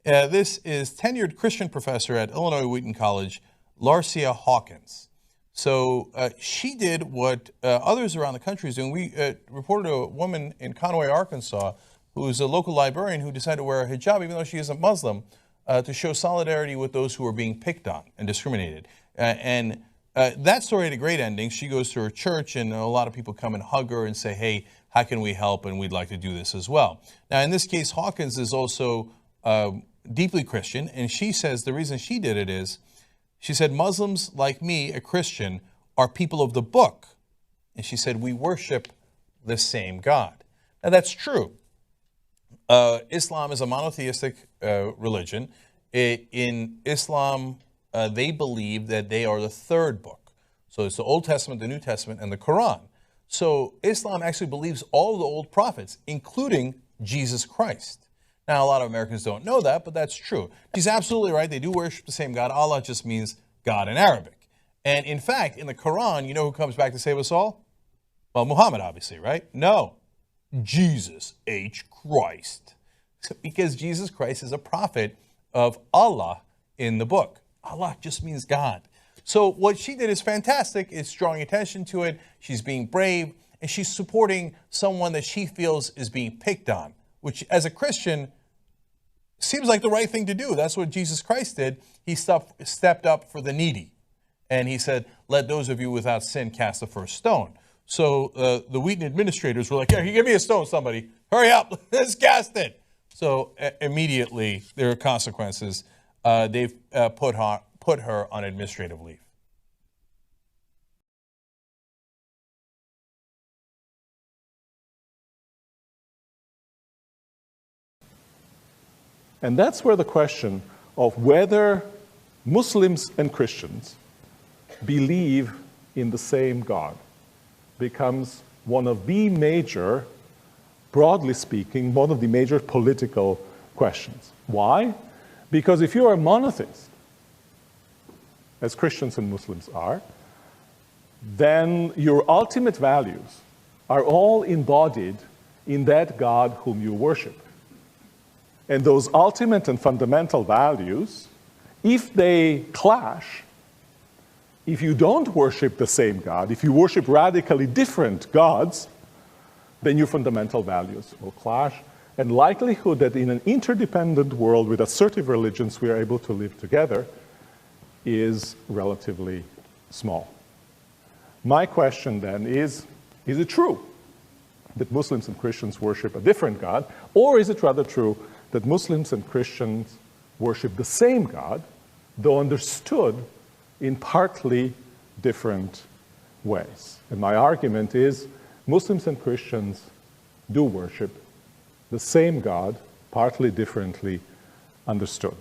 This is tenured Christian professor at Illinois Wheaton College, Larcia Hawkins. So she did what others around the country is doing. We reported a woman in Conway, Arkansas, who is a local librarian who decided to wear a hijab, even though she isn't Muslim, to show solidarity with those who are being picked on and discriminated. That story had a great ending. She goes to her church, and a lot of people come and hug her and say, hey, how can we help? And we'd like to do this as well. Now, in this case, Hawkins is also deeply Christian, and she says the reason she did it is, she said, Muslims like me, a Christian, are people of the book. And she said, we worship the same God. Now, that's true. Islam is a monotheistic religion. In Islam, they believe that they are the third book. So it's the Old Testament, the New Testament, and the Quran. So Islam actually believes all of the old prophets, including Jesus Christ. Now, a lot of Americans don't know that, but that's true. She's absolutely right. They do worship the same God. Allah just means God in Arabic. And in fact, in the Quran, you know who comes back to save us all? Well, Muhammad, obviously, right? No. Jesus H. Christ. Because Jesus Christ is a prophet of Allah in the book. Allah just means God. So what she did is fantastic. It's drawing attention to it. She's being brave, and she's supporting someone that she feels is being picked on, which as a Christian seems like the right thing to do. That's what Jesus Christ did. He stepped up for the needy. And he said, let those of you without sin cast the first stone. So the Wheaton administrators were like, yeah, give me a stone, somebody. Hurry up, let's cast it. So immediately there are consequences. They've put her on administrative leave. And that's where the question of whether Muslims and Christians believe in the same God becomes one of the major, broadly speaking, one of the major political questions. Why? Because if you are a monotheist, as Christians and Muslims are, then your ultimate values are all embodied in that God whom you worship. And those ultimate and fundamental values, if they clash, if you don't worship the same God, if you worship radically different gods, then your fundamental values will clash. And likelihood that in an interdependent world with assertive religions we are able to live together is relatively small. My question then is it true that Muslims and Christians worship a different God, or is it rather true that Muslims and Christians worship the same God, though understood in partly different ways? And my argument is Muslims and Christians do worship the same God, partly differently understood.